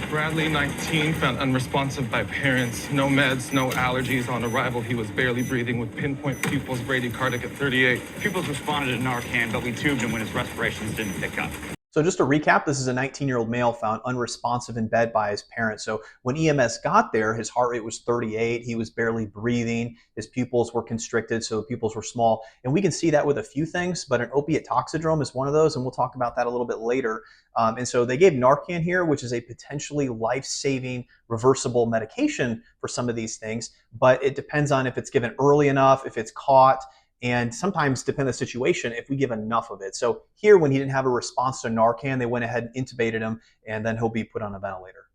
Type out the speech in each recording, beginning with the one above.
Bradley, 19, found unresponsive by parents. No meds, no allergies. On arrival, he was barely breathing with pinpoint pupils, bradycardic at 38. Pupils responded to Narcan, but we tubed him when his respirations didn't pick up. So just to recap, this is a 19-year-old male found unresponsive in bed by his parents. So when EMS got there, his heart rate was 38. He was barely breathing. His pupils were constricted, so the pupils were small. And we can see that with a few things, but an opiate toxidrome is one of those, and we'll talk about that a little bit later. And so they gave Narcan here, which is a potentially life-saving, reversible medication for some of these things, but it depends on if it's given early enough, if it's caught, and sometimes, depending on the situation, if we give enough of it. So here, when he didn't have a response to Narcan, they went ahead and intubated him, and then he'll be put on a ventilator.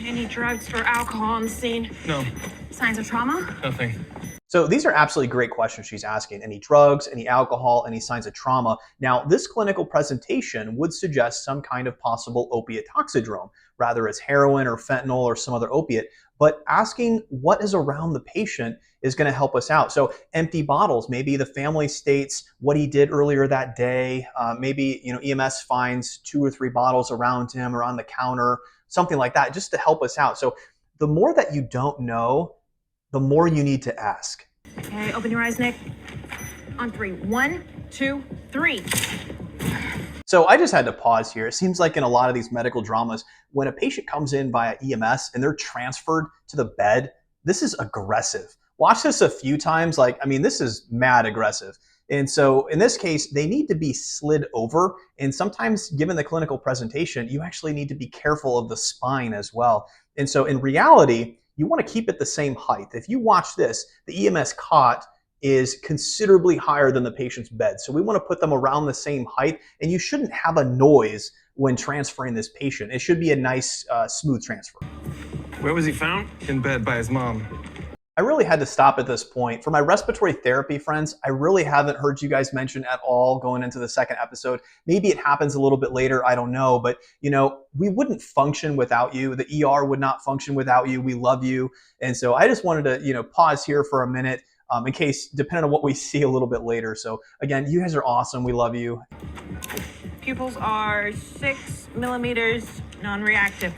Any drugs or alcohol on the scene? No. Signs of trauma? Nothing. So these are absolutely great questions she's asking. Any drugs, any alcohol, any signs of trauma? Now, this clinical presentation would suggest some kind of possible opiate toxidrome, rather as heroin or fentanyl or some other opiate. But asking what is around the patient is going to help us out. So empty bottles, maybe the family states what he did earlier that day. Maybe EMS finds 2 or 3 bottles around him or on the counter, something like that, just to help us out. So the more that you don't know, the more you need to ask. Okay, open your eyes, Nick. On 3. 1, 2, 3. So I just had to pause here. It seems like in a lot of these medical dramas, when a patient comes in via EMS and they're transferred to the bed, this is aggressive. Watch this a few times. This is mad aggressive. And so in this case, they need to be slid over. And sometimes, given the clinical presentation, you actually need to be careful of the spine as well. And so in reality, you want to keep it the same height. If you watch this, the EMS cot is considerably higher than the patient's bed. So we want to put them around the same height, and you shouldn't have a noise when transferring this patient. It should be a nice, smooth transfer. Where was he found? In bed by his mom. I really had to stop at this point. For my respiratory therapy friends, I really haven't heard you guys mention at all going into the second episode. Maybe it happens a little bit later, I don't know, but we wouldn't function without you. The ER would not function without you. We love you. And so I just wanted to, pause here for a minute in case, depending on what we see a little bit later. So again, you guys are awesome. We love you. Pupils are 6 millimeters, non-reactive.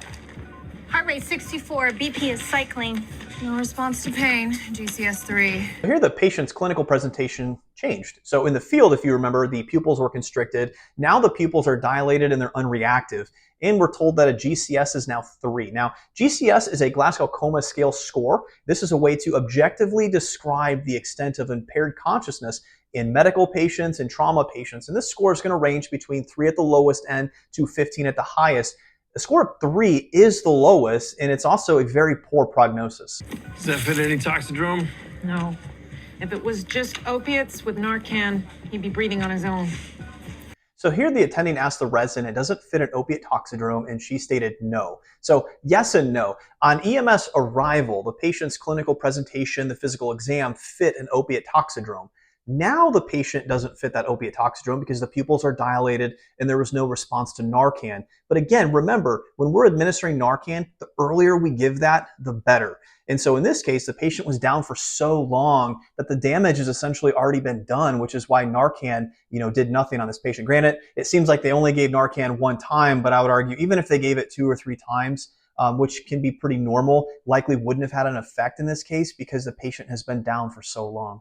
Heart rate 64, BP is cycling. No response to pain, GCS 3. Here the patient's clinical presentation changed. So in the field, if you remember, the pupils were constricted. Now the pupils are dilated and they're unreactive. And we're told that a GCS is now 3. Now, GCS is a Glasgow Coma Scale score. This is a way to objectively describe the extent of impaired consciousness in medical patients and trauma patients. And this score is going to range between 3 at the lowest end to 15 at the highest. A score of 3 is the lowest, and it's also a very poor prognosis. Does that fit any toxidrome? No. If it was just opiates with Narcan, he'd be breathing on his own. So here the attending asked the resident, does it fit an opiate toxidrome? And she stated no. So yes and no. On EMS arrival, the patient's clinical presentation, the physical exam fit an opiate toxidrome. Now the patient doesn't fit that opiate toxidrome because the pupils are dilated and there was no response to Narcan. But again, remember, when we're administering Narcan, the earlier we give that, the better. And so in this case, the patient was down for so long that the damage has essentially already been done, which is why Narcan, did nothing on this patient. Granted, it seems like they only gave Narcan 1 time, but I would argue even if they gave it 2 or 3 times, which can be pretty normal, likely wouldn't have had an effect in this case because the patient has been down for so long.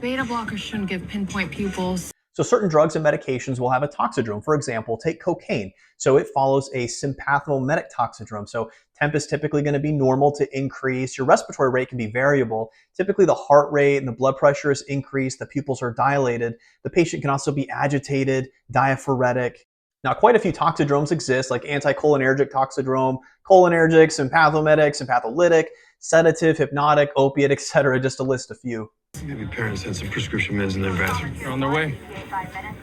Beta blockers shouldn't give pinpoint pupils. So certain drugs and medications will have a toxidrome. For example, take cocaine. So it follows a sympathomimetic toxidrome. So temp is typically going to be normal to increase. Your respiratory rate can be variable. Typically the heart rate and the blood pressure is increased. The pupils are dilated. The patient can also be agitated, diaphoretic. Now, quite a few toxidromes exist, like anticholinergic toxidrome, cholinergic, sympathomimetic, sympatholytic, sedative, hypnotic, opiate, etc., just to list a few. Maybe parents had some prescription meds in their bathroom. They're on their way. 5 minutes.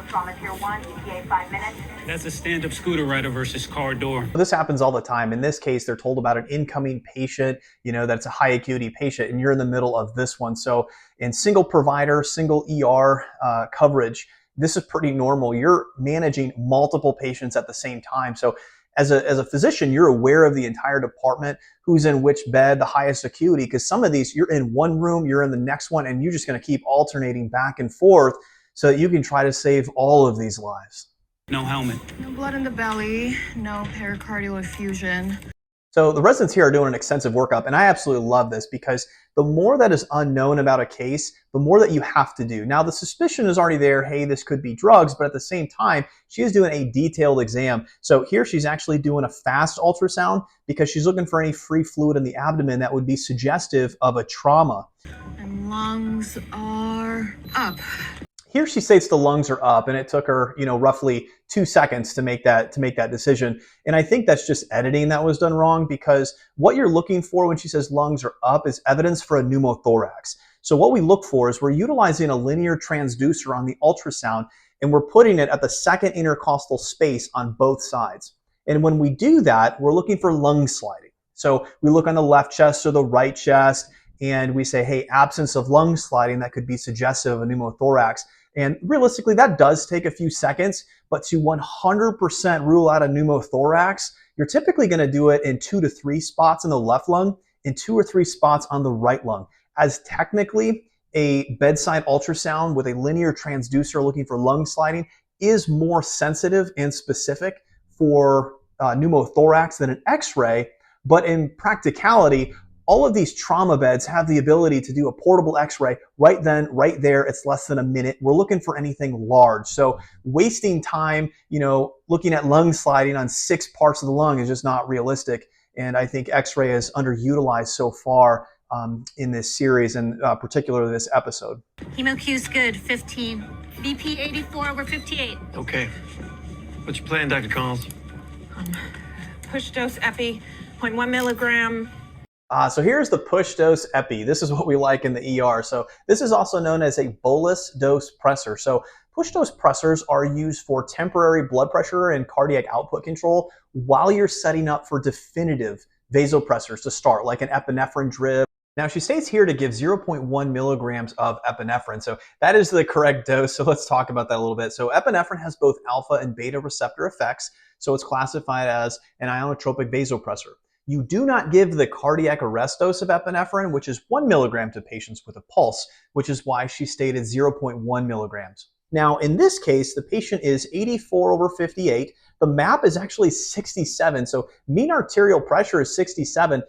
Trauma tier 1, ETA 5 minutes. That's a stand-up scooter rider versus car door. This happens all the time. In this case, they're told about an incoming patient, that's a high acuity patient, and you're in the middle of this one. So in single provider, single ER coverage, this is pretty normal. You're managing multiple patients at the same time. So as a physician, you're aware of the entire department, who's in which bed, the highest acuity, because some of these, you're in one room, you're in the next one, and you're just going to keep alternating back and forth so that you can try to save all of these lives. No helmet. No blood in the belly, no pericardial effusion. So the residents here are doing an extensive workup, and I absolutely love this because the more that is unknown about a case, the more that you have to do. Now, the suspicion is already there, hey, this could be drugs, but at the same time, she is doing a detailed exam. So here she's actually doing a fast ultrasound because she's looking for any free fluid in the abdomen that would be suggestive of a trauma. And lungs are up. Here she states the lungs are up, and it took her, roughly 2 seconds to make that decision. And I think that's just editing that was done wrong, because what you're looking for when she says lungs are up is evidence for a pneumothorax. So what we look for is we're utilizing a linear transducer on the ultrasound, and we're putting it at the second intercostal space on both sides. And when we do that, we're looking for lung sliding. So we look on the left chest or the right chest, and we say, hey, absence of lung sliding, that could be suggestive of a pneumothorax. And realistically, that does take a few seconds, but to 100% rule out a pneumothorax, you're typically going to do it in 2 to 3 spots in the left lung and 2 or 3 spots on the right lung, as technically a bedside ultrasound with a linear transducer looking for lung sliding is more sensitive and specific for pneumothorax than an X-ray. But in practicality, all of these trauma beds have the ability to do a portable X-ray right then, right there. It's less than a minute. We're looking for anything large. So wasting time, looking at lung sliding on 6 parts of the lung is just not realistic. And I think X-ray is underutilized so far in this series, and particularly this episode. Hemo Q's good, 15. BP 84 over 58. Okay. What's your plan, Dr. Collins? Push dose epi, 0.1 milligram. So here's the push dose epi. This is what we like in the ER. So this is also known as a bolus dose pressor. So push dose pressors are used for temporary blood pressure and cardiac output control while you're setting up for definitive vasopressors to start, like an epinephrine drip. Now she states here to give 0.1 milligrams of epinephrine. So that is the correct dose. So let's talk about that a little bit. So epinephrine has both alpha and beta receptor effects. So it's classified as an ionotropic vasopressor. You do not give the cardiac arrest dose of epinephrine, which is 1 milligram to patients with a pulse, which is why she stated 0.1 milligrams. Now, in this case, the patient is 84 over 58. The MAP is actually 67, so mean arterial pressure is 67.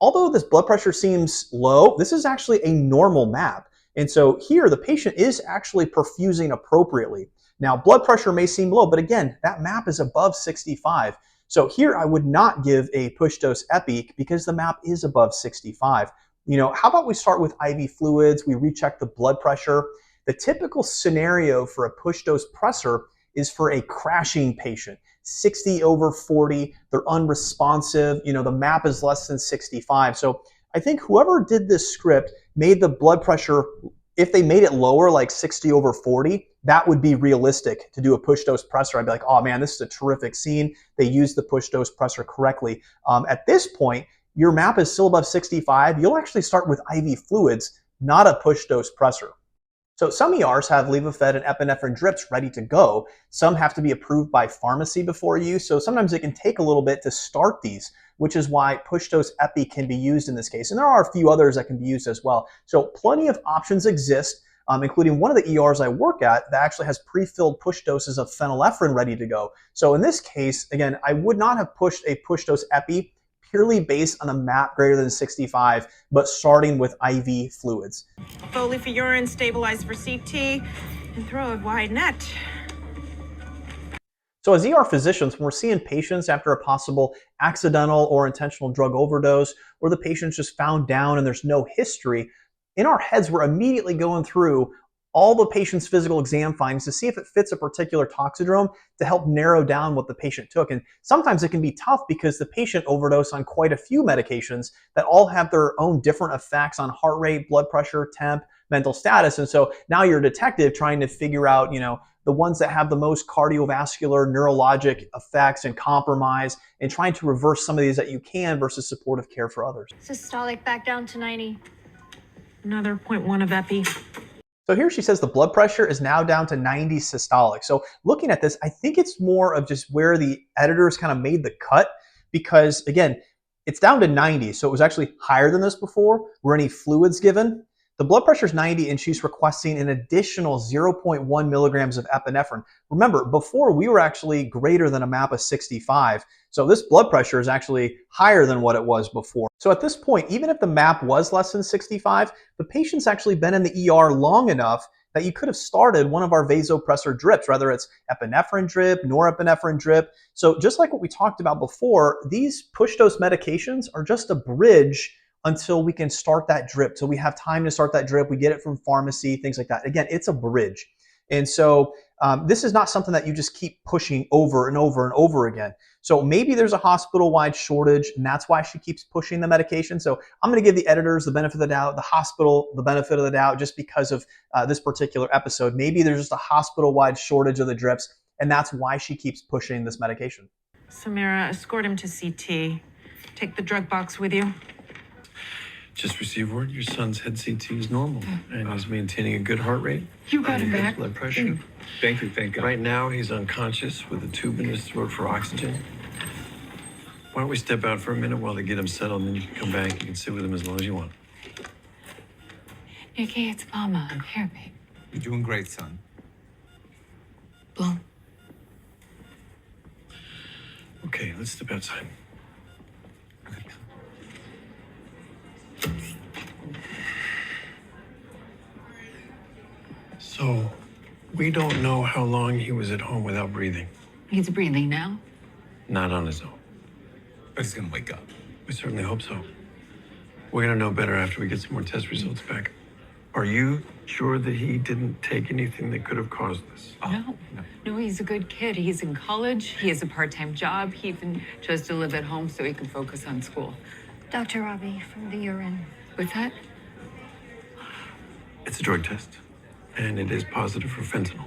Although this blood pressure seems low, this is actually a normal MAP. And so here, the patient is actually perfusing appropriately. Now, blood pressure may seem low, but again, that MAP is above 65. So here I would not give a push dose epi because the MAP is above 65. How about we start with IV fluids? We recheck the blood pressure. The typical scenario for a push dose pressor is for a crashing patient. 60 over 40, they're unresponsive. The MAP is less than 65. So I think whoever did this script made the blood pressure, if they made it lower, like 60 over 40, that would be realistic to do a push dose pressor. I'd be like, oh man, this is a terrific scene. They used the push dose pressor correctly. At this point, your MAP is still above 65. You'll actually start with IV fluids, not a push dose pressor. So some ERs have Levophed and epinephrine drips ready to go. Some have to be approved by pharmacy before use. So sometimes it can take a little bit to start these, which is why push dose epi can be used in this case. And there are a few others that can be used as well. So plenty of options exist, including one of the ERs I work at that actually has pre-filled push doses of phenylephrine ready to go. So in this case, again, I would not have pushed a push dose epi purely based on a MAP greater than 65, but starting with IV fluids. Foley for urine, stabilize for CT, and throw a wide net. So as ER physicians, when we're seeing patients after a possible accidental or intentional drug overdose, or the patient's just found down and there's no history, in our heads, we're immediately going through all the patient's physical exam findings to see if it fits a particular toxidrome to help narrow down what the patient took. And sometimes it can be tough because the patient overdosed on quite a few medications that all have their own different effects on heart rate, blood pressure, temp, mental status. And so now you're a detective trying to figure out, the ones that have the most cardiovascular, neurologic effects and compromise, and trying to reverse some of these that you can versus supportive care for others. Systolic back down to 90. Another 0.1 of epi. So here she says the blood pressure is now down to 90 systolic. So looking at this, I think it's more of just where the editors kind of made the cut, because again, it's down to 90. So it was actually higher than this before. Were any fluids given? The blood pressure is 90 and she's requesting an additional 0.1 milligrams of epinephrine. Remember, before we were actually greater than a MAP of 65. So this blood pressure is actually higher than what it was before. So at this point, even if the MAP was less than 65, the patient's actually been in the ER long enough that you could have started one of our vasopressor drips, whether it's epinephrine drip, norepinephrine drip. So just like what we talked about before, these push dose medications are just a bridge until we can start that drip. So we have time to start that drip. We get it from pharmacy, things like that. Again, it's a bridge. And so this is not something that you just keep pushing over and over and over again. So maybe there's a hospital-wide shortage, and that's why she keeps pushing the medication. So I'm going to give the editors the benefit of the doubt, the hospital the benefit of the doubt, just because of this particular episode. Maybe there's just a hospital-wide shortage of the drips, and that's why she keeps pushing this medication. Samira, escort him to CT. Take the drug box with you. Just received word your son's head CT is normal, and he's maintaining a good heart rate. You got him and back. Blood pressure. Thank you, thank God. Right now, he's unconscious with a tube in his throat for oxygen. Why don't we step out for a minute while they get him settled, and then you can come back. You can sit with him as long as you want. Nikki, it's Mama. I'm here, babe. You're doing great, son. Bloom. Okay, let's step outside. So, we don't know how long he was at home without breathing. He's breathing now. Not on his own. But he's gonna wake up. We certainly hope so. We're gonna know better after we get some more test results back. Are you sure that he didn't take anything that could have caused this? No, he's a good kid. He's in college. He has a part-time job. He even chose to live at home so he can focus on school. Dr. Robbie from the urine. What's that? It's a drug test, and it is positive for fentanyl.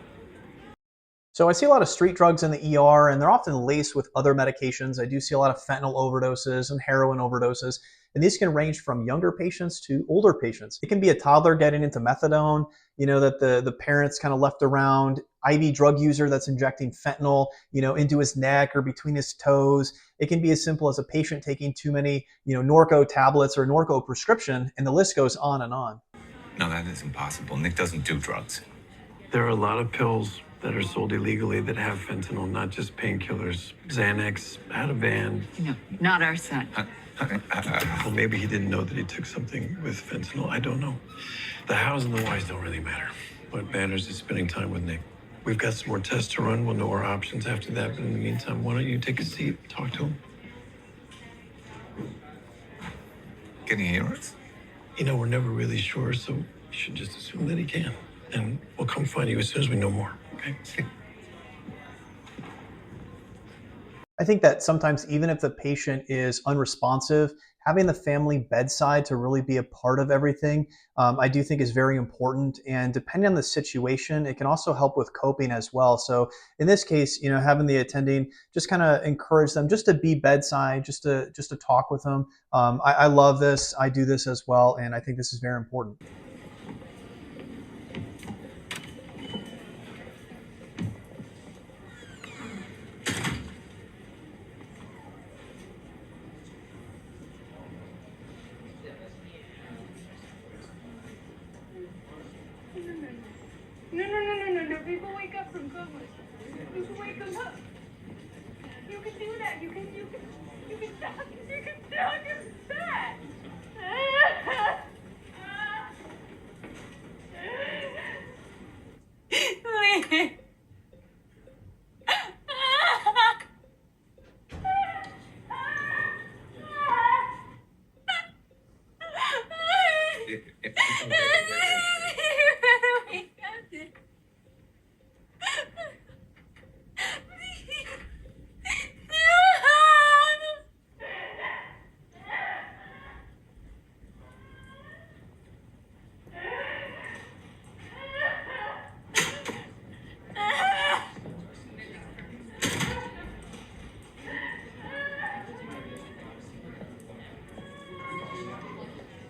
So I see a lot of street drugs in the ER, and they're often laced with other medications. I do see a lot of fentanyl overdoses and heroin overdoses, and these can range from younger patients to older patients. It can be a toddler getting into methadone, that the parents kind of left around, IV drug user that's injecting fentanyl, into his neck or between his toes. It can be as simple as a patient taking too many, Norco tablets or Norco prescription, and the list goes on and on. No, that is impossible. Nick doesn't do drugs. There are a lot of pills that are sold illegally that have fentanyl, not just painkillers. Xanax, Ativan. No, not our son. Well, maybe he didn't know that he took something with fentanyl. I don't know. The hows and the whys don't really matter. What matters is spending time with Nick. We've got some more tests to run. We'll know our options after that. But in the meantime, why don't you take a seat, talk to him? Can he hear us? We're never really sure, so you should just assume that he can. And we'll come find you as soon as we know more, okay? I think that sometimes even if the patient is unresponsive, having the family bedside to really be a part of everything, I do think is very important. And depending on the situation, it can also help with coping as well. So in this case, having the attending just kind of encourage them just to be bedside, just to talk with them. I love this. I do this as well. And I think this is very important. No. People wake up from comas. People wake them up. You can do that. You can stop. You can stop that.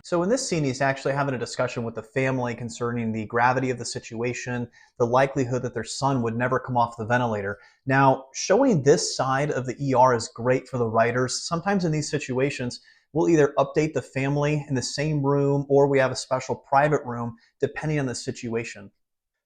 So in this scene, he's actually having a discussion with the family concerning the gravity of the situation, the likelihood that their son would never come off the ventilator. Now, showing this side of the ER is great for the writers. Sometimes in these situations, we'll either update the family in the same room or we have a special private room depending on the situation.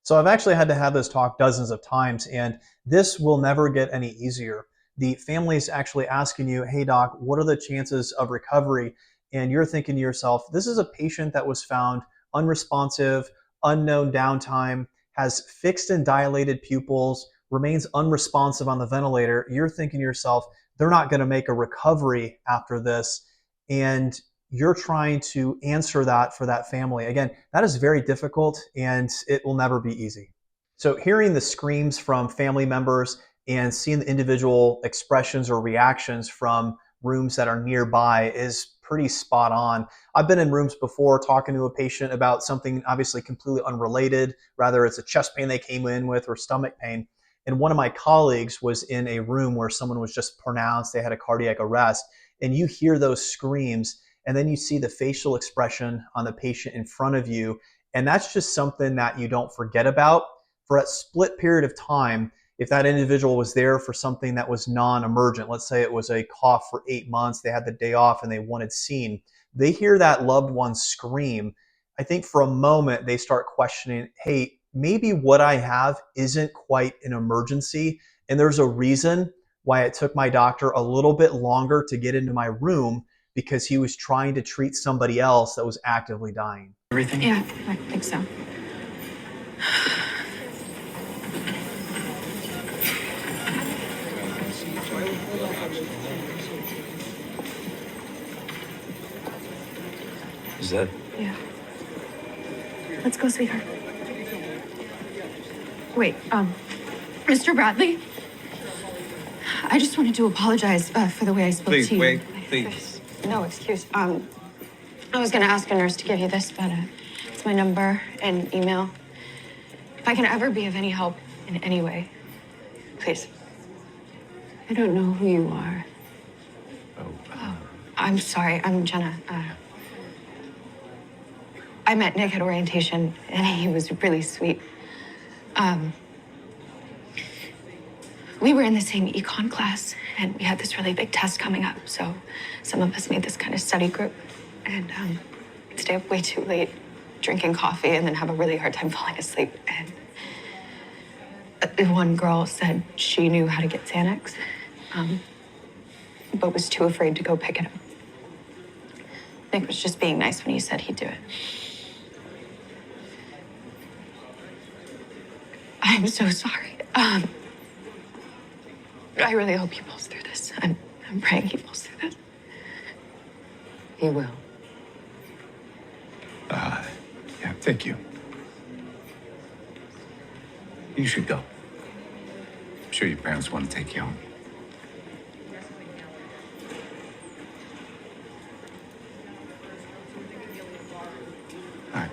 So I've actually had to have this talk dozens of times, and this will never get any easier. The family's actually asking you, hey doc, what are the chances of recovery? And you're thinking to yourself, this is a patient that was found unresponsive, unknown downtime, has fixed and dilated pupils, remains unresponsive on the ventilator. You're thinking to yourself, they're not going to make a recovery after this. And you're trying to answer that for that family. Again, that is very difficult and it will never be easy. So hearing the screams from family members and seeing the individual expressions or reactions from rooms that are nearby is pretty spot on. I've been in rooms before talking to a patient about something obviously completely unrelated, rather it's a chest pain they came in with or stomach pain. And one of my colleagues was in a room where someone was just pronounced they had a cardiac arrest, and you hear those screams and then you see the facial expression on the patient in front of you. And that's just something that you don't forget about. For a split period of time, if that individual was there for something that was non-emergent, let's say it was a cough for 8 months, they had the day off and they wanted seen, they hear that loved one scream. I think for a moment they start questioning, hey, maybe what I have isn't quite an emergency. And there's a reason why it took my doctor a little bit longer to get into my room, because he was trying to treat somebody else that was actively dying. Everything? Yeah, I think so. Is that? Yeah. Let's go, sweetheart. Wait, Mr. Bradley? I just wanted to apologize for the way I spoke to you. Please, wait, please. No excuse. I was gonna ask a nurse to give you this, but it's my number and email. If I can ever be of any help in any way, please. I don't know who you are. Oh, I'm sorry. I'm Jenna. I met Nick at orientation, and he was really sweet. We were in the same econ class, and we had this really big test coming up, so some of us made this kind of study group, and we'd stay up way too late, drinking coffee, and then have a really hard time falling asleep. And one girl said she knew how to get Xanax, but was too afraid to go pick it up. Nick was just being nice when he said he'd do it. I'm so sorry. I really hope he pulls through this. I'm praying he pulls through this. He will. Yeah, thank you. You should go. I'm sure your parents want to take you home. All right.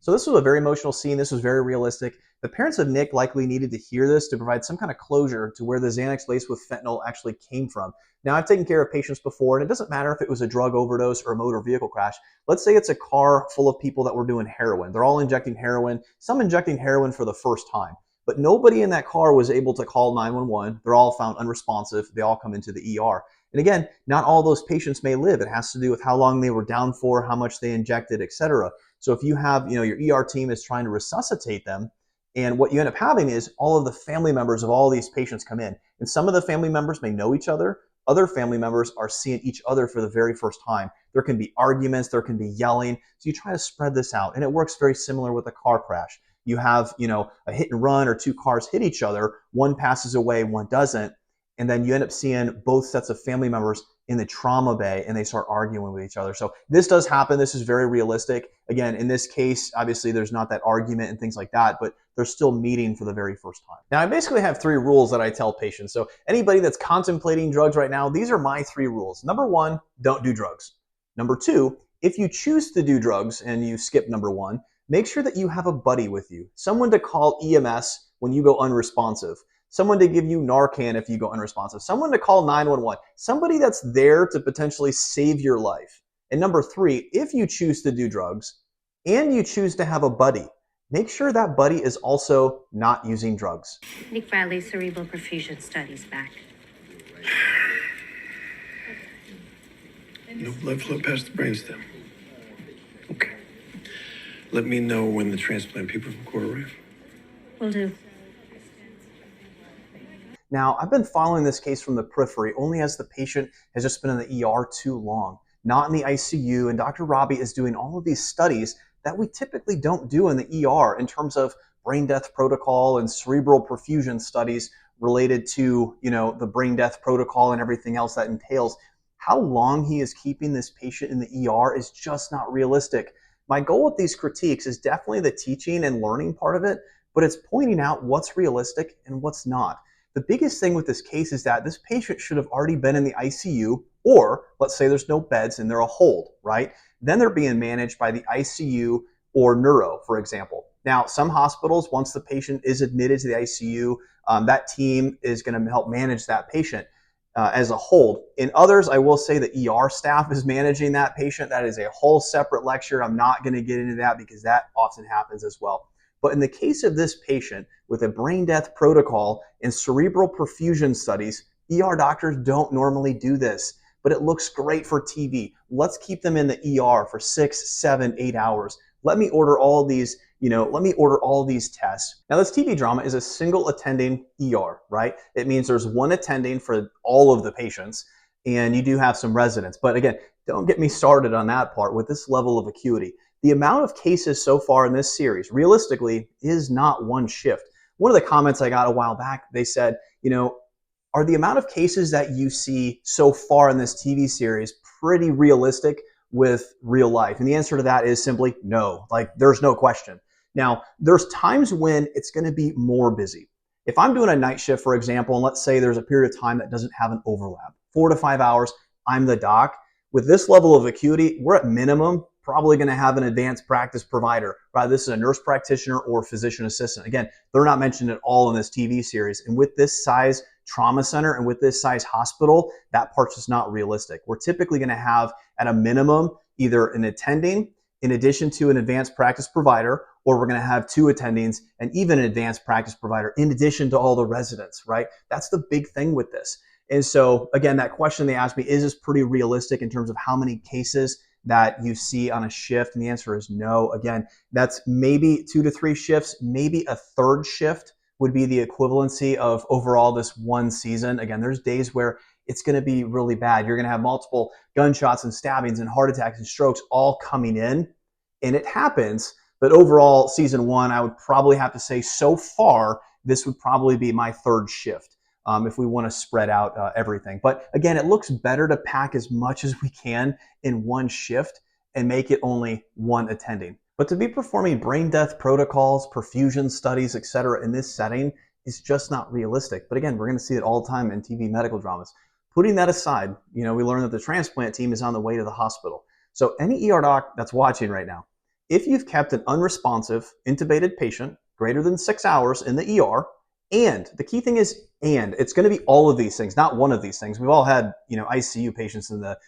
So this was a very emotional scene. This was very realistic. The parents of Nick likely needed to hear this to provide some kind of closure to where the Xanax laced with fentanyl actually came from. Now, I've taken care of patients before, and it doesn't matter if it was a drug overdose or a motor vehicle crash. Let's say it's a car full of people that were doing heroin. They're all injecting heroin, some injecting heroin for the first time. But nobody in that car was able to call 911. They're all found unresponsive. They all come into the ER. And again, not all those patients may live. It has to do with how long they were down for, how much they injected, etc. So if you have, your ER team is trying to resuscitate them, and what you end up having is all of the family members of all these patients come in. And some of the family members may know each other. Other family members are seeing each other for the very first time. There can be arguments, there can be yelling. So you try to spread this out. And it works very similar with a car crash. You have, a hit and run or two cars hit each other. One passes away, one doesn't. And then you end up seeing both sets of family members in the trauma bay and they start arguing with each other. So this does happen. This is very realistic. Again, in this case, obviously there's not that argument and things like that, but they're still meeting for the very first time. Now, I basically have 3 rules that I tell patients. So anybody that's contemplating drugs right now, these are my 3 rules. Number 1, don't do drugs. Number 2, if you choose to do drugs and you skip number 1, make sure that you have a buddy with you, someone to call EMS when you go unresponsive. Someone to give you Narcan if you go unresponsive, someone to call 911, somebody that's there to potentially save your life. And number 3, if you choose to do drugs and you choose to have a buddy, make sure that buddy is also not using drugs. Nick Bradley cerebral perfusion studies back. No blood flow past the brainstem. Okay. Let me know when the transplant people from court arrive. Will do. Now, I've been following this case from the periphery only as the patient has just been in the ER too long, not in the ICU, and Dr. Robbie is doing all of these studies that we typically don't do in the ER in terms of brain death protocol and cerebral perfusion studies related to, the brain death protocol and everything else that entails. How long he is keeping this patient in the ER is just not realistic. My goal with these critiques is definitely the teaching and learning part of it, but it's pointing out what's realistic and what's not. The biggest thing with this case is that this patient should have already been in the ICU, or let's say there's no beds and they're a hold, right? Then they're being managed by the ICU or neuro, for example. Now, some hospitals, once the patient is admitted to the ICU, that team is going to help manage that patient as a hold. In others, I will say the ER staff is managing that patient. That is a whole separate lecture. I'm not going to get into that because that often happens as well. But in the case of this patient with a brain death protocol and cerebral perfusion studies, ER doctors don't normally do this, but it looks great for TV. Let's keep them in the ER for 6, 7, 8 hours. Let me order all these, tests. Now, this TV drama is a single attending ER, right? It means there's one attending for all of the patients, and you do have some residents. But again, don't get me started on that part with this level of acuity. The amount of cases so far in this series, realistically, is not one shift. One of the comments I got a while back, they said, are the amount of cases that you see so far in this TV series pretty realistic with real life? And the answer to that is simply no. Like, there's no question. Now, there's times when it's going to be more busy. If I'm doing a night shift, for example, and let's say there's a period of time that doesn't have an overlap, 4 to 5 hours, I'm the doc. With this level of acuity, we're at minimum probably going to have an advanced practice provider, right? This is a nurse practitioner or physician assistant. Again, they're not mentioned at all in this TV series. And with this size trauma center and with this size hospital, that part's just not realistic. We're typically going to have at a minimum either an attending in addition to an advanced practice provider, or we're going to have 2 attendings and even an advanced practice provider in addition to all the residents, right? That's the big thing with this. And so again, that question they asked me, is this pretty realistic in terms of how many cases that you see on a shift? And the answer is no. Again, that's maybe 2 to 3 shifts, maybe a third shift would be the equivalency of overall this one season. Again, there's days where it's going to be really bad. You're going to have multiple gunshots and stabbings and heart attacks and strokes all coming in, and it happens. But overall, season 1, I would probably have to say so far, this would probably be my third shift if we want to spread out everything. But again, it looks better to pack as much as we can in one shift and make it only one attending. But to be performing brain death protocols, perfusion studies, etc. in this setting is just not realistic. But again, we're going to see it all the time in TV medical dramas. Putting that aside, we learned that the transplant team is on the way to the hospital. So any ER doc that's watching right now, if you've kept an unresponsive, intubated patient greater than 6 hours in the ER, and the key thing is, and it's going to be all of these things, not one of these things. We've all had, ICU patients in the,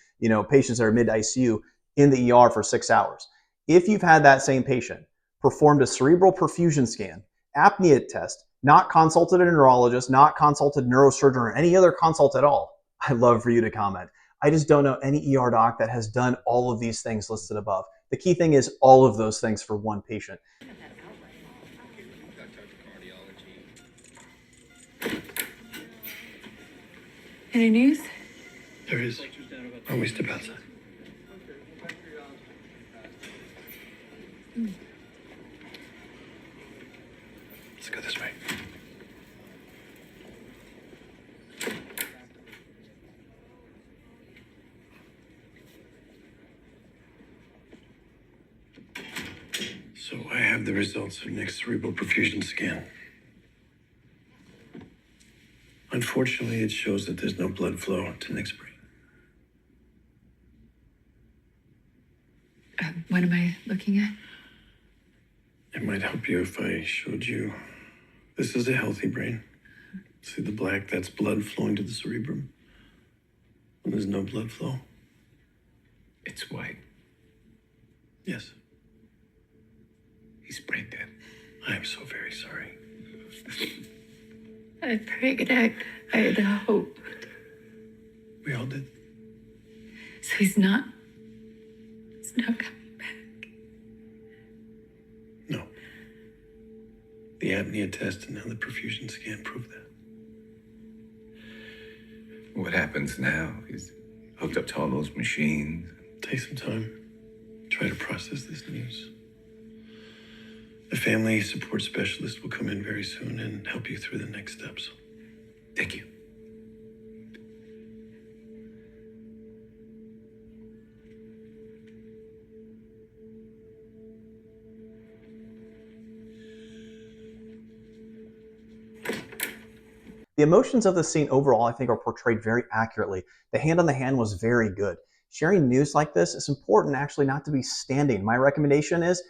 patients that are mid ICU in the ER for 6 hours. If you've had that same patient, performed a cerebral perfusion scan, apnea test, not consulted a neurologist, not consulted a neurosurgeon or any other consult at all, I'd love for you to comment. I just don't know any ER doc that has done all of these things listed above. The key thing is all of those things for one patient. Any news? There is. Why don't we step outside? Let's go this way. So I have the results of Nick's cerebral perfusion scan. Unfortunately, it shows that there's no blood flow to Nick's brain. What am I looking at? It might help you if I showed you. This is a healthy brain. See the black? That's blood flowing to the cerebrum. And there's no blood flow. It's white. Yes. He's brain dead. I am so very sorry. I prayed. I had hope. We all did. So he's not coming back. No. The apnea test and now the perfusion scan prove that. What happens now? He's hooked up to all those machines. Take some time. Try to process this news. The family support specialist will come in very soon and help you through the next steps. Thank you. The emotions of the scene overall, I think, are portrayed very accurately. The hand on the hand was very good. Sharing news like this is important actually not to be standing. My recommendation is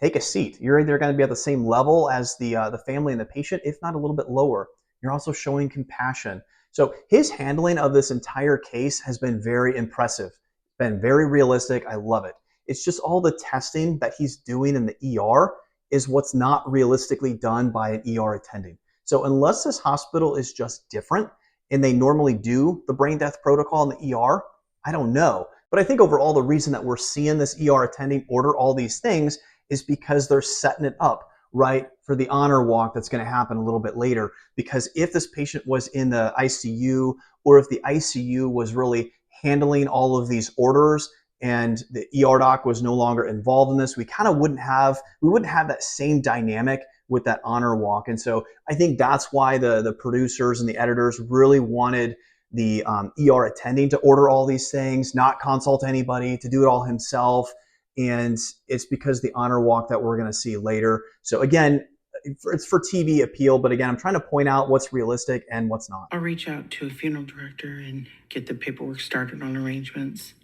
take a seat. You're either going to be at the same level as the family and the patient, if not a little bit lower. You're also showing compassion. So his handling of this entire case has been very impressive. Been very realistic. I love it. It's just all the testing that he's doing in the ER is what's not realistically done by an ER attending. So unless this hospital is just different and they normally do the brain death protocol in the ER, I don't know. But I think overall the reason that we're seeing this ER attending order all these things is because they're setting it up right for the honor walk that's going to happen a little bit later. Because if this patient was in the ICU, or if the ICU was really handling all of these orders and the ER doc was no longer involved in this, we kind of wouldn't have that same dynamic with that honor walk. And so I think that's why the producers and the editors really wanted the ER attending to order all these things, not consult anybody, to do it all himself. And it's because the honor walk that we're going to see later. So again, it's for TV appeal, but again, I'm trying to point out what's realistic and what's not. I'll reach out to a funeral director and get the paperwork started on arrangements.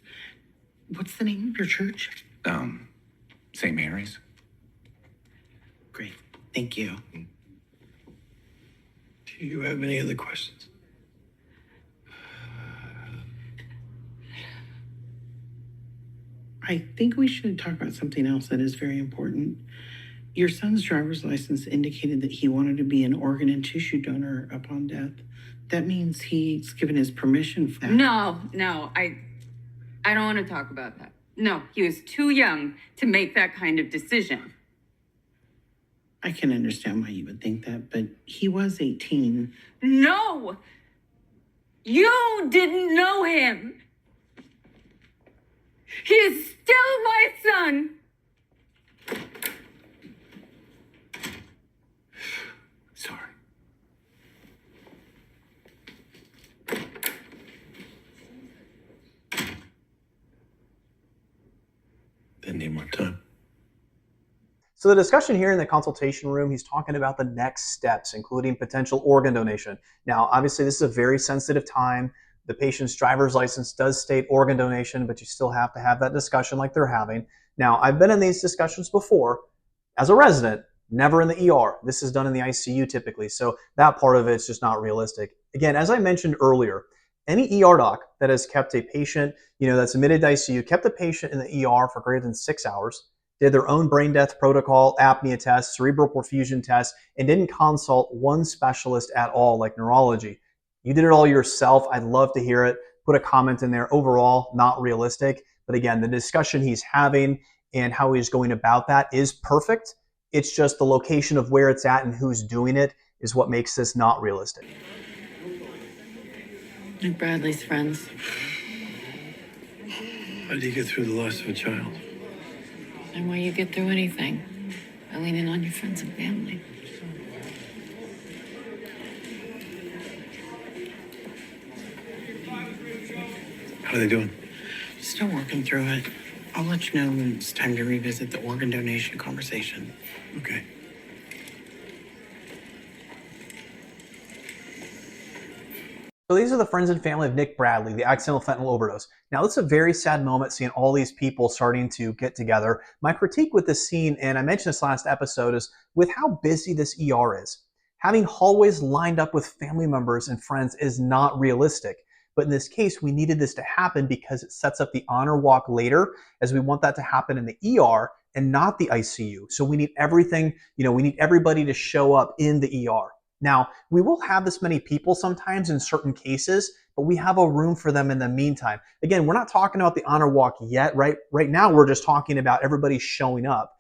What's the name of your church? St. Mary's. Great. Thank you. Do you have any other questions? I think we should talk about something else that is very important. Your son's driver's license indicated that he wanted to be an organ and tissue donor upon death. That means he's given his permission for that. No, I don't want to talk about that. No, he was too young to make that kind of decision. I can understand why you would think that, but he was 18. No! You didn't know him! He is still my son! Sorry. They need more time. So the discussion here in the consultation room, he's talking about the next steps, including potential organ donation. Now, obviously, this is a very sensitive time. The patient's driver's license does state organ donation, but you still have to have that discussion like they're having. Now, I've been in these discussions before as a resident, never in the ER. This is done in the ICU typically, so that part of it's just not realistic. Again, as I mentioned earlier, any ER doc that has kept a patient, that's admitted to ICU, kept the patient in the ER for greater than 6 hours, did their own brain death protocol, apnea test, cerebral perfusion test, and didn't consult one specialist at all, like neurology. You did it all yourself. I'd love to hear it. Put a comment in there. Overall, not realistic. But again, the discussion he's having and how he's going about that is perfect. It's just the location of where it's at and who's doing it is what makes this not realistic. You're Bradley's friends. How do you get through the loss of a child? And why you get through anything? By leaning on your friends and family. How are they doing? Still working through it. I'll let you know when it's time to revisit the organ donation conversation. Okay. So these are the friends and family of Nick Bradley, the accidental fentanyl overdose. Now, this is a very sad moment seeing all these people starting to get together. My critique with this scene, and I mentioned this last episode, is with how busy this ER is. Having hallways lined up with family members and friends is not realistic. But in this case, we needed this to happen because it sets up the honor walk later, as we want that to happen in the ER and not the ICU. So we need everything, we need everybody to show up in the ER. Now, we will have this many people sometimes in certain cases but we have a room for them in the meantime. Again, we're not talking about the honor walk yet, right? Right now, we're just talking about everybody showing up,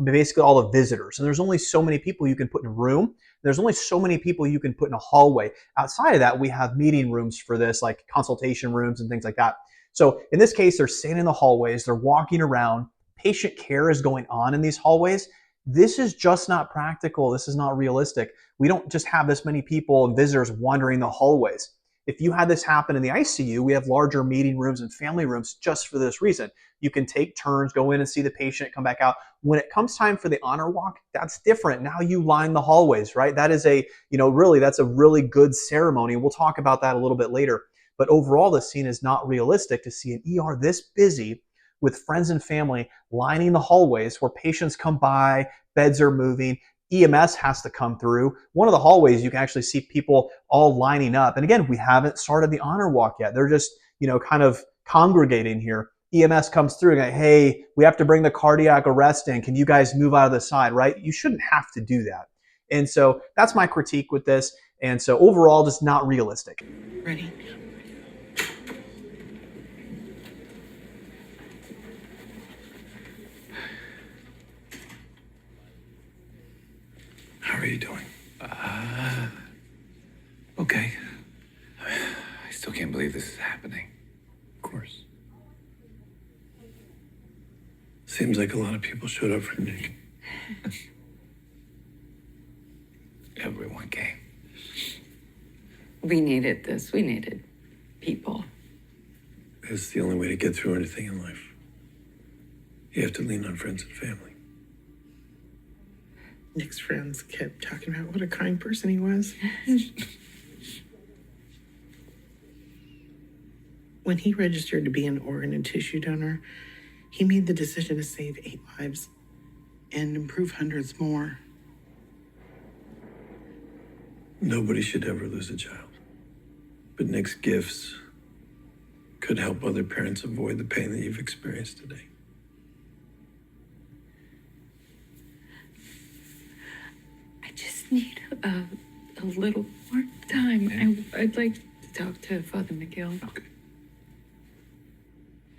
basically all the visitors. And there's only so many people you can put in a room. There's only so many people you can put in a hallway. Outside of that, we have meeting rooms for this, like consultation rooms and things like that. So in this case, they're staying in the hallways, they're walking around, patient care is going on in these hallways. This is just not practical. This is not realistic. We don't just have this many people and visitors wandering the hallways. If you had this happen in the ICU, we have larger meeting rooms and family rooms just for this reason. You can take turns, go in and see the patient, come back out. When it comes time for the honor walk, that's different. Now you line the hallways, right? That is really, that's a really good ceremony. We'll talk about that a little bit later. But overall, the scene is not realistic to see an ER this busy with friends and family lining the hallways where patients come by, beds are moving, EMS has to come through. One of the hallways, you can actually see people all lining up. And again, we haven't started the honor walk yet. They're just, kind of congregating here. EMS comes through and like, hey, we have to bring the cardiac arrest in. Can you guys move out of the side, right? You shouldn't have to do that. And so that's my critique with this. And so overall, just not realistic. Ready? How are you doing? Okay. I still can't believe this is happening. Of course. Seems like a lot of people showed up for Nick. Everyone came. We needed this. We needed people. It's the only way to get through anything in life. You have to lean on friends and family. Nick's friends kept talking about what a kind person he was. When he registered to be an organ and tissue donor, he made the decision to save 8 lives and improve hundreds more. Nobody should ever lose a child. But Nick's gifts could help other parents avoid the pain that you've experienced today. I just need a little more time. I'd like to talk to Father McGill. Okay.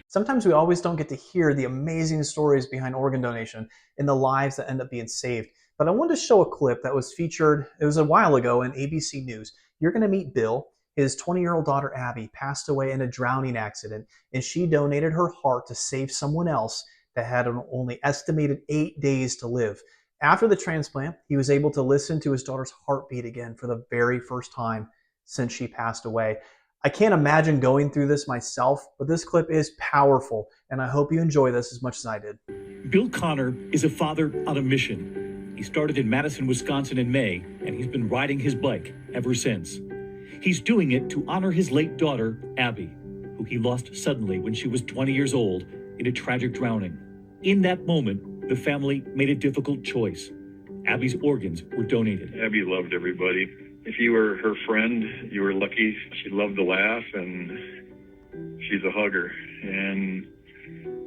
Sometimes we always don't get to hear the amazing stories behind organ donation and the lives that end up being saved. But I wanted to show a clip that was featured, it was a while ago in ABC News. You're going to meet Bill. His 20-year-old daughter, Abby, passed away in a drowning accident, and she donated her heart to save someone else that had an only estimated 8 days to live. After the transplant, he was able to listen to his daughter's heartbeat again for the very first time since she passed away. I can't imagine going through this myself, but this clip is powerful, and I hope you enjoy this as much as I did. Bill Connor is a father on a mission. He started in Madison, Wisconsin in May, and he's been riding his bike ever since. He's doing it to honor his late daughter, Abby, who he lost suddenly when she was 20 years old in a tragic drowning. In that moment, the family made a difficult choice. Abby's organs were donated. Abby loved everybody. If you were her friend, you were lucky. She loved to laugh, and she's a hugger. And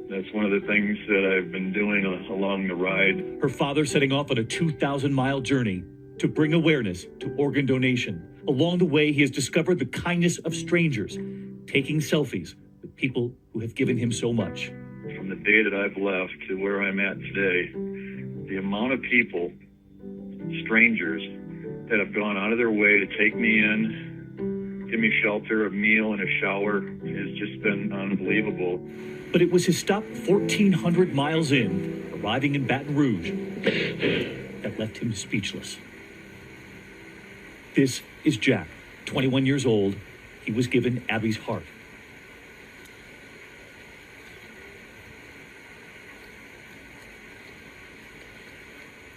that's one of the things that I've been doing along the ride. Her father setting off on a 2,000-mile journey to bring awareness to organ donation. Along the way, he has discovered the kindness of strangers, taking selfies with people who have given him so much. From the day that I've left to where I'm at today, the amount of people, strangers, that have gone out of their way to take me in, give me shelter, a meal, and a shower has just been unbelievable. But it was his stop 1,400 miles in, arriving in Baton Rouge, that left him speechless. This is Jack, 21 years old. He was given Abby's heart.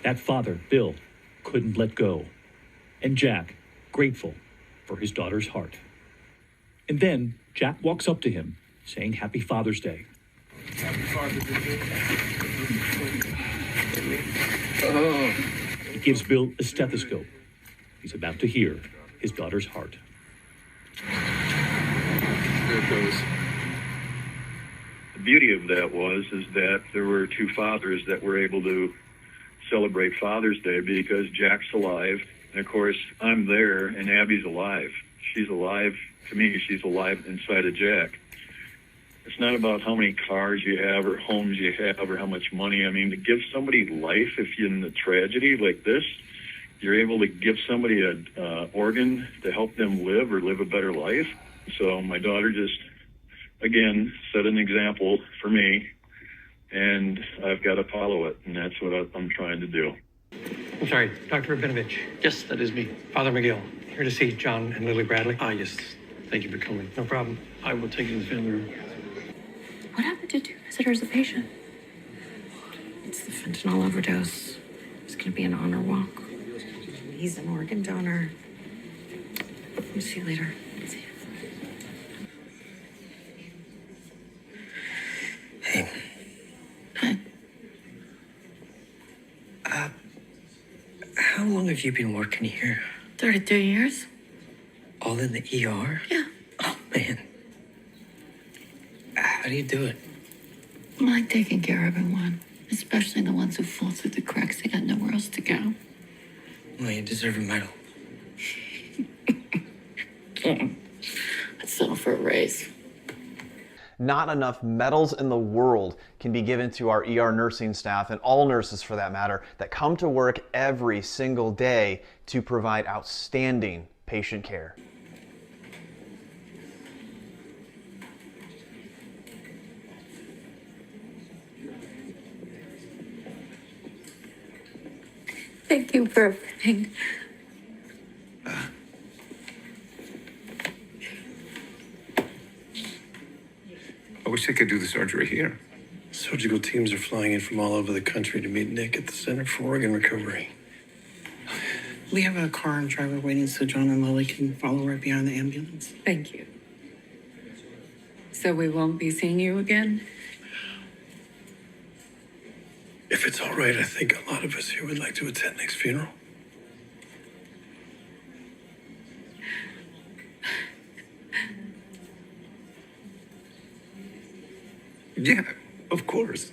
That father, Bill, couldn't let go. And Jack, grateful for his daughter's heart. And then Jack walks up to him, saying Happy Father's Day. Happy Father's Day. He gives Bill a stethoscope. He's about to hear his daughter's heart. There it goes. The beauty of that is that there were 2 fathers that were able to celebrate Father's Day because Jack's alive. And of course, I'm there and Abby's alive. she's alive. To me, she's alive inside of Jack. It's not about how many cars you have or homes you have or how much money. I mean, to give somebody life, if you're in a tragedy like this, you're able to give somebody an organ to help them live or live a better life. So my daughter just, again, set an example for me, and I've got to follow it, and that's what I'm trying to do. I'm sorry, Dr. Rabinovich. Yes, that is me. Father McGill, here to see John and Lily Bradley. Ah, yes. Thank you for coming. No problem. I will take you to the family room. What happened to two visitors a patient? It's the fentanyl overdose. It's gonna be an honor walk. He's an organ donor. I'll see you later. See you. Hey. Hi. How long have you been working here? 32 years. All in the ER? Yeah. Oh, man. How do you do it? I like taking care of everyone, especially the ones who fall through the cracks. They got nowhere else to go. Well, you deserve a medal. I'd settle for a raise. Not enough medals in the world can be given to our ER nursing staff, and all nurses for that matter, that come to work every single day to provide outstanding patient care. Thank you for everything. I wish I could do the surgery here. Surgical teams are flying in from all over the country to meet Nick at the Center for Organ Recovery. We have a car and driver waiting so John and Lily can follow right behind the ambulance. Thank you. So we won't be seeing you again? If it's all right, I think a lot of us here would like to attend Nick's funeral. Yeah, of course.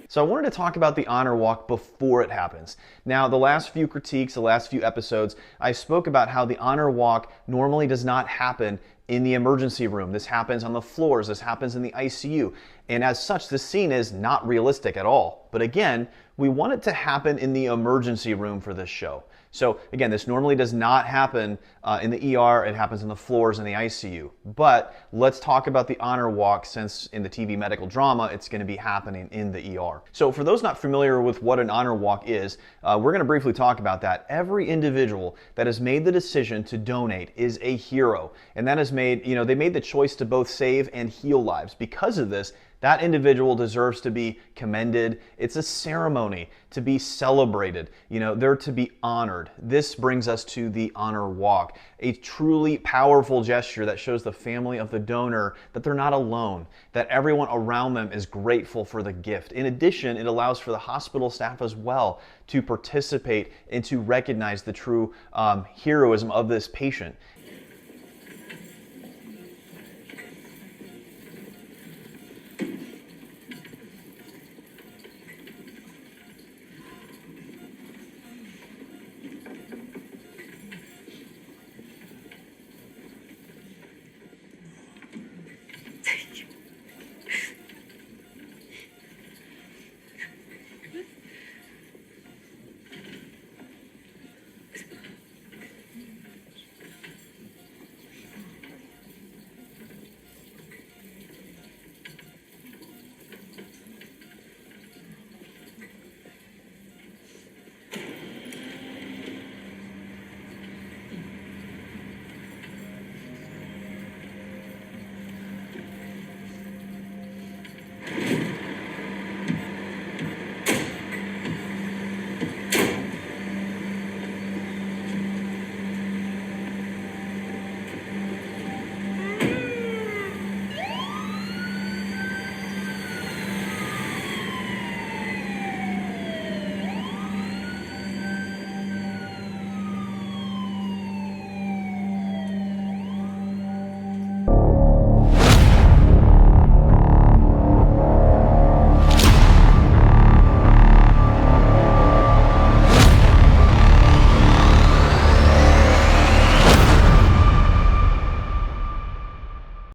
So I wanted to talk about the honor walk before it happens. Now, the last few critiques, the last few episodes, I spoke about how the honor walk normally does not happen in the emergency room. This happens on the floors, this happens in the ICU. And as such, this scene is not realistic at all. But again, we want it to happen in the emergency room for this show. So again, this normally does not happen in the ER, it happens on the floors in the ICU. But let's talk about the honor walk, since in the TV medical drama, it's going to be happening in the ER. So for those not familiar with what an honor walk is, we're going to briefly talk about that. Every individual that has made the decision to donate is a hero. And that has made, they made the choice to both save and heal lives. Because of this, that individual deserves to be commended. It's a ceremony to be celebrated. They're to be honored. This brings us to the honor walk, a truly powerful gesture that shows the family of the donor that they're not alone, that everyone around them is grateful for the gift. In addition, it allows for the hospital staff as well to participate and to recognize the true heroism of this patient.